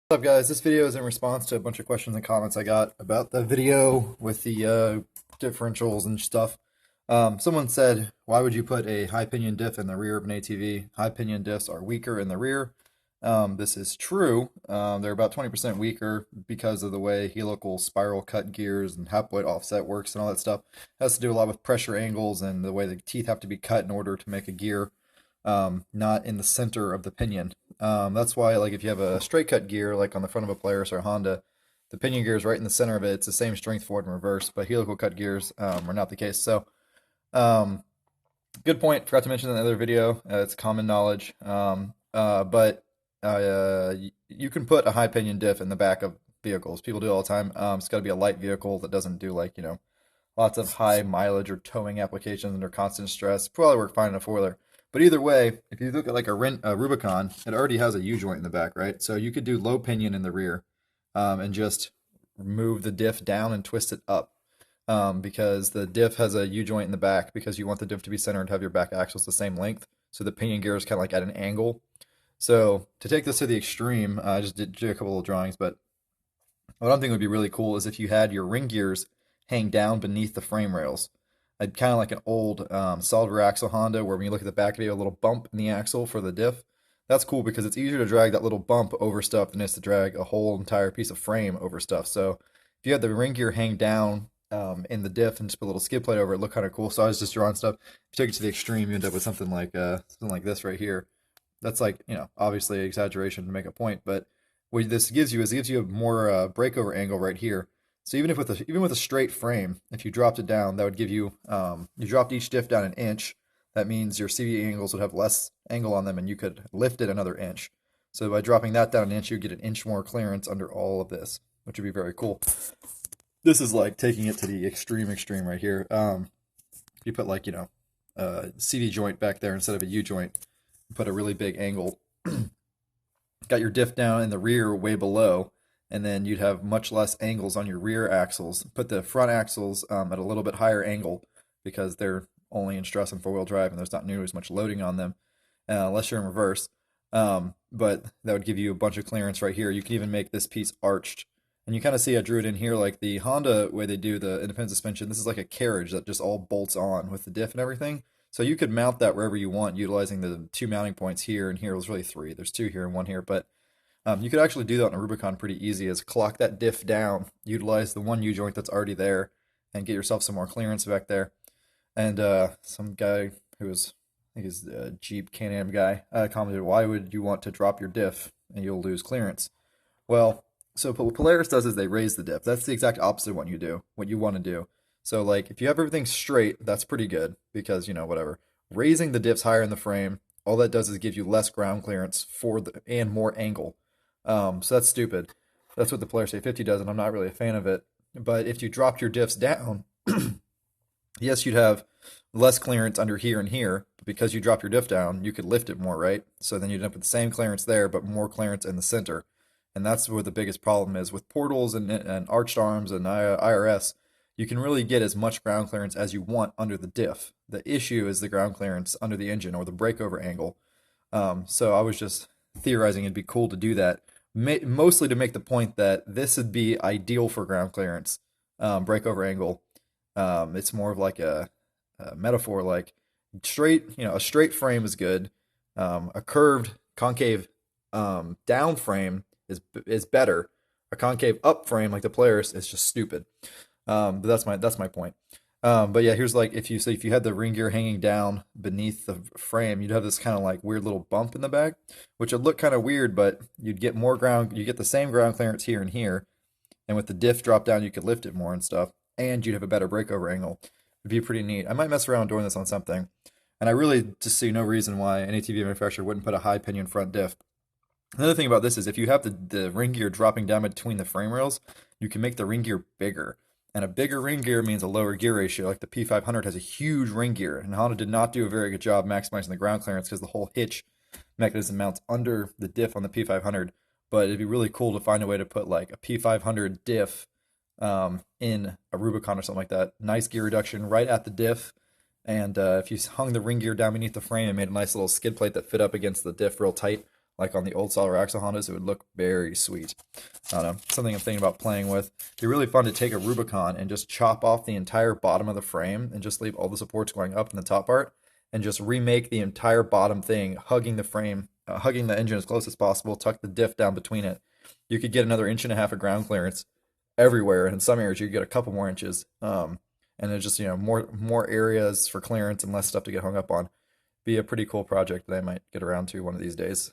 What's up, guys? This video is in response to a bunch of questions and comments I got about the video with the differentials and stuff. Someone said, why would you put a high pinion diff in the rear of an ATV? High pinion diffs are weaker in the rear. This is true. They're about 20% weaker because of the way helical spiral cut gears and haploid offset works and all that stuff. It has to do a lot with pressure angles and the way the teeth have to be cut in order to make a gear, not in the center of the pinion. That's why, like, if you have a straight cut gear, like on the front of a Polaris or a Honda, the pinion gear is right in the center of it. It's the same strength forward and reverse, but helical cut gears are not the case. So, um, good point. Forgot to mention in the other video. It's common knowledge. But you can put a high pinion diff in the back of vehicles. People do it all the time. It's got to be a light vehicle that doesn't do, like, lots of high mileage or towing applications under constant stress. Probably work fine in a four-wheeler. But either way, if you look at like a Rubicon, it already has a U-joint in the back, right? So you could do low pinion in the rear, and just move the diff down and twist it up, because the diff has a U-joint in the back because you want the diff to be centered and have your back axles the same length. So the pinion gear is kind of like at an angle. So to take this to the extreme, I just did a couple of drawings, but what I'm thinking would be really cool is if you had your ring gears hang down beneath the frame rails. I'd kind of like an old solid rear axle Honda where when you look at the back of it, you have a little bump in the axle for the diff. That's cool because it's easier to drag that little bump over stuff than it is to drag a whole entire piece of frame over stuff. So if you had the ring gear hang down in the diff and just put a little skid plate over it, look kind of cool. So I was just drawing stuff. If you take it to the extreme, you end up with something like this right here. That's like, obviously exaggeration to make a point, but what this gives you is it gives you a more breakover angle right here. So even with a straight frame, if you dropped it down, that would give you, you dropped each diff down an inch. That means your CV angles would have less angle on them and you could lift it another inch. So by dropping that down an inch, you get an inch more clearance under all of this, which would be very cool. This is like taking it to the extreme right here. You put like, a CV joint back there instead of a U joint, put a really big angle, got your diff down in the rear way below, and then you'd have much less angles on your rear axles. Put the front axles at a little bit higher angle because they're only in stress and four-wheel drive and there's not nearly as much loading on them, unless you're in reverse. But that would give you a bunch of clearance right here. You can even make this piece arched. And you kind of see I drew it in here like the Honda way they do the independent suspension. This is like a carriage that just all bolts on with the diff and everything. So you could mount that wherever you want utilizing the two mounting points here and here. There's really three. There's two here and one here, but you could actually do that on a Rubicon pretty easy, is clock that diff down, utilize the one U-joint that's already there, and get yourself some more clearance back there. And some guy who was, I think he's a Jeep Can-Am guy, commented, why would you want to drop your diff and you'll lose clearance? Well, so what Polaris does is they raise the diff. That's the exact opposite of what you want to do. So like if you have everything straight, that's pretty good because, whatever. Raising the diffs higher in the frame, all that does is give you less ground clearance and more angle. So that's stupid. That's what the Polaris A50 does, and I'm not really a fan of it. But if you dropped your diffs down, yes, you'd have less clearance under here and here, but because you drop your diff down, you could lift it more, right? So then you'd end up with the same clearance there, but more clearance in the center. And that's where the biggest problem is with portals and arched arms and IRS. You can really get as much ground clearance as you want under the diff. The issue is the ground clearance under the engine or the breakover angle. So I was just theorizing it'd be cool to do that, mostly to make the point that this would be ideal for ground clearance, breakover angle. It's more of like a metaphor, like a straight frame is good. A curved concave down frame is better. A concave up frame like the Polaris is just stupid. But that's my point. But yeah, here's like if you had the ring gear hanging down beneath the frame, you'd have this kind of like weird little bump in the back, which would look kind of weird, but you'd get more ground, you get the same ground clearance here and here, and with the diff drop down, you could lift it more and stuff, and you'd have a better breakover angle. It'd be pretty neat. I might mess around doing this on something, and I really just see no reason why an ATV manufacturer wouldn't put a high pinion front diff. Another thing about this is if you have the ring gear dropping down between the frame rails, you can make the ring gear bigger. And a bigger ring gear means a lower gear ratio. Like the P500 has a huge ring gear, and Honda did not do a very good job maximizing the ground clearance because the whole hitch mechanism mounts under the diff on the P500. But it'd be really cool to find a way to put like a P500 diff in a Rubicon or something like that. Nice gear reduction right at the diff. And if you hung the ring gear down beneath the frame and made a nice little skid plate that fit up against the diff real tight, like on the old style Raxa Hondas, it would look very sweet. I don't know, something I'm thinking about playing with. It'd be really fun to take a Rubicon and just chop off the entire bottom of the frame and just leave all the supports going up in the top part and just remake the entire bottom thing, hugging the frame, hugging the engine as close as possible, tuck the diff down between it. You could get another inch and a half of ground clearance everywhere, and in some areas you could get a couple more inches. And it's just more areas for clearance and less stuff to get hung up on. Be a pretty cool project that I might get around to one of these days.